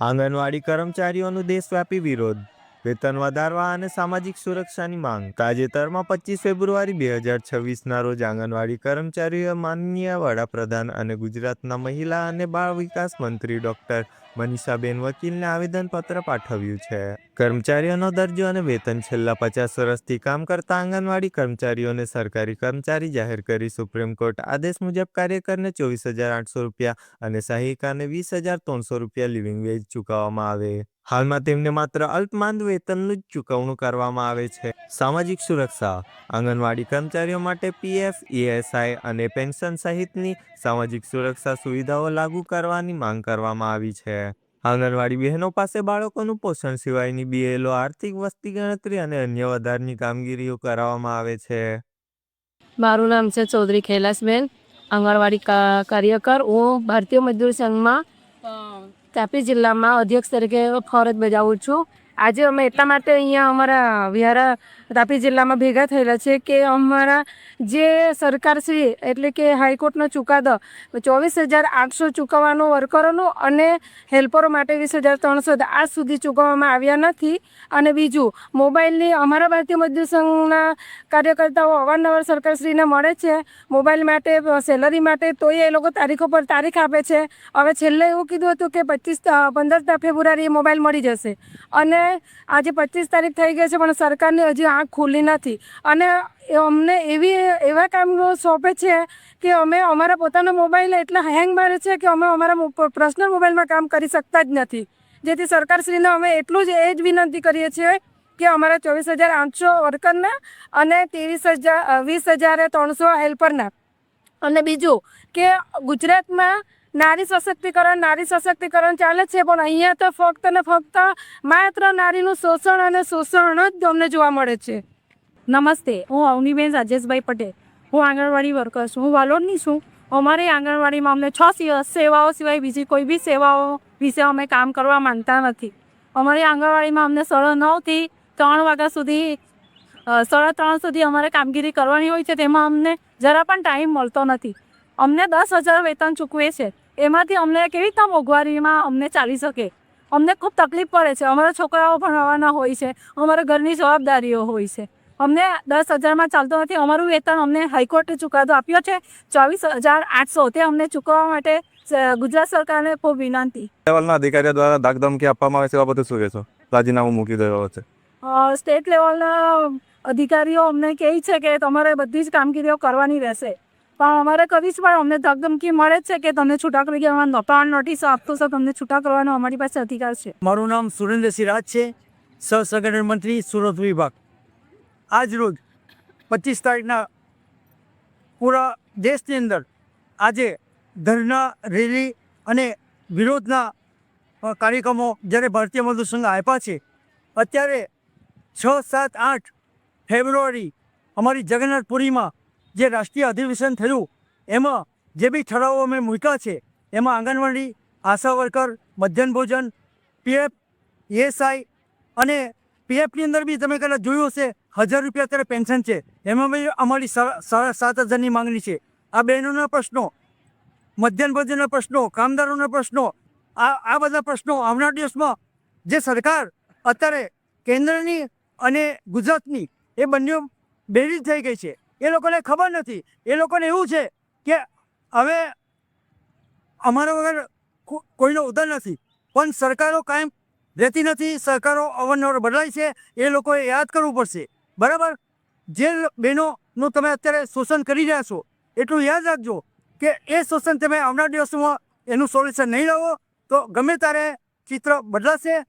આંગણવાડી કર્મચારીઓનો દેશવ્યાપી વિરોધ, વેતન વધારવા અને સામાજિક સુરક્ષાની માંગ. તાજેતરમાં 25 ફેબ્રુઆરી 2026ના રોજ આંગણવાડી કર્મચારીઓએ માનનીય વડાપ્રધાન અને ગુજરાતના મહિલા અને બાળ વિકાસ મંત્રી ડોક્ટર મનીષાબેન વકીલને આવેદનપત્ર પાઠવ્યું છે. કર્મચારીઓનો દરજ્જો અને વેતન છેલ્લા 50 વર્ષથી કામ કરતા આંગણવાડી કર્મચારીઓને સરકારી કર્મચારી જાહેર કરી સુપ્રીમ કોર્ટ આદેશ મુજબ કાર્યકરને 24,800 રૂપિયા અને સહાયિકાને 20,300 રૂપિયા લિવિંગ વેજ ચૂકવવામાં આવે. હાલમાં તેમને માત્ર અલ્પમાન વેતનનું જ ચૂકવણું કરવામાં આવે છે. સામાજિક સુરક્ષા. આંગણવાડી કર્મચારીઓ માટે પીએફ, ઈએસઆઈ અને પેન્શન સહિતની સામાજિક સુરક્ષા સુવિધાઓ લાગુ કરવાની માંગ કરવામાં આવી છે. આંગણવાડી બહેનો પાસે બાળકોનું પોષણ સિવાયની બીએલઓ, આર્થિક વસ્તી ગણતરી અને અન્ય વધારાની કામગીરીઓ કરાવવામાં આવે છે. મારું નામ છે ચૌધરી કૈલાસબેન, આંગણવાડી કાર્યકર. હું ભારતીય મજદૂર સંઘમાં તાપી જિલ્લામાં અધ્યક્ષ તરીકે ફરજ બજાવું છું. આજે અમે એટલા માટે અહીંયા અમારા વિહારા તાપી જિલ્લામાં ભેગા થયેલા છે કે અમારા જે સરકારશ્રી એટલે કે હાઈકોર્ટનો ચુકાદો 24,800 ચૂકવવાનો વર્કરોનો અને હેલ્પરો માટે 20,300 આજ સુધી ચૂકવવામાં આવ્યા નથી. અને બીજું, મોબાઈલની અમારા ભારતીય મજદૂર સંઘના કાર્યકર્તાઓ અવારનવાર સરકારશ્રીને મળે છે મોબાઈલ માટે, સેલરી માટે, તો એ લોકો તારીખો પર તારીખ આપે છે. હવે છેલ્લે એવું કીધું હતું કે 15 ફેબ્રુઆરીએ મોબાઈલ મળી જશે અને આજે 25 તારીખ થઈ ગઈ છે પણ સરકારની હજી આંખ ખુલ્લી નથી. અને અમને એવા કામ સોંપે છે કે અમે અમારા પોતાના મોબાઈલ એટલા હેંગ મારે છે કે અમે અમારા પર્સનલ મોબાઈલમાં કામ કરી શકતા જ નથી. જેથી સરકારશ્રીને અમે એટલું જ એ જ વિનંતી કરીએ છીએ કે અમારા 24,800 વર્કરના અને 20,300 હેલ્પરના. અને બીજું કે ગુજરાતમાં નારી સશક્તિકરણ ચાલે છે પણ અહીંયા તો ફક્ત ને ફક્ત માત્ર નારીનું શોષણ અને શોષણ જ અમને જોવા મળે છે. નમસ્તે, હું અવનીબેન રાજેશભાઈ પટેલ. હું આંગણવાડી વર્કર છું. હું વાલોડની છું. અમારી આંગણવાડીમાં અમને 6 સેવાઓ સિવાય બીજી કોઈ બી સેવાઓ વિશે અમે કામ કરવા માંગતા નથી. અમારી આંગણવાડીમાં અમને 9:30થી 3 વાગ્યા સુધી 3:30 સુધી અમારે કામગીરી કરવાની હોય છે. તેમાં અમને જરા પણ ટાઈમ મળતો નથી. અમને 10,000 વેતન ચૂકવે છે. એમાંથી અમને કેવી રીતના મોંઘવારીમાં અમને ચાલી શકે? અમને ખૂબ તકલીફ પડે છે. અમારા છોકરાઓ ભણવાના હોય છે, અમારા ઘરની જવાબદારીઓ હોય છે. અમને 10,000માં ચાલતો નથી. અમારું વેતન અમને હાઈકોર્ટે ચુકાદો આપ્યો છે 24,800. તે અમને ચૂકવવા માટે ગુજરાત સરકારને ખૂબ વિનંતી. લેવલના અધિકારીઓ દ્વારા ધાકધમકી આપવામાં આવે છે, એવા બધું શું કહેશો? રાજીનામું મૂકી દેવા છે. સ્ટેટ લેવલના અધિકારીઓ અમને કહે છે કે તમારે બધી જ કામગીરીઓ કરવાની રહેશે, પણ અમારે કરીશ પણ અમને ધમકી મળે છે કે તમને છૂટા કરી દેવાનો, 3 નોટિસો આપતો છે, તમને છૂટા કરવાનો અમારી પાસે અધિકાર છે. મારું નામ સુરેન્દ્રસિંહ રાજ છે, સહસંગઠન મંત્રી સુરત વિભાગ. આજ રોજ 25 તારીખના પૂરા દેશની અંદર આજે ધરના, રેલી અને વિરોધના કાર્યક્રમો જ્યારે ભારતીય મજદૂર સંઘ આપ્યા છે. અત્યારે 6, 7, 8 ફેબ્રુઆરી અમારી જગન્નાથપુરીમાં જે રાષ્ટ્રીય અધિવેશન થયું એમાં જે બી ઠરાવો અમે મૂક્યા છે એમાં આંગણવાડી, આશા વર્કર, મધ્યાહન ભોજન, પીએફ, ઈએસઆઈ અને પીએફની અંદર બી તમે કદાચ જોયું હશે 1,000 રૂપિયા અત્યારે પેન્શન છે. એમાં બી અમારી 7,500ની માંગણી છે. આ બહેનોના પ્રશ્નો, મધ્યાહન ભોજનના પ્રશ્નો, કામદારોના પ્રશ્નો, આ બધા પ્રશ્નો આવનાર દિવસમાં જે સરકાર અત્યારે કેન્દ્રની અને ગુજરાતની એ બંને બેરીજ થઈ ગઈ છે, એ લોકોને ખબર નથી. એ લોકોને એવું છે કે હવે અમારા વગર કોઈનો ઉદ્ધાર નથી. પણ સરકારો કાયમ રહેતી નથી, સરકારો અવારનવાર બદલાય છે. એ લોકોએ યાદ કરવું પડશે. બરાબર? જે બહેનોનું તમે અત્યારે શોષણ કરી રહ્યા છો એટલું યાદ રાખજો કે એ શોષણ તમે આવનાર દિવસોમાં એનું સોલ્યુશન નહીં લાવો તો ગમે ત્યારે ચિત્ર બદલાશે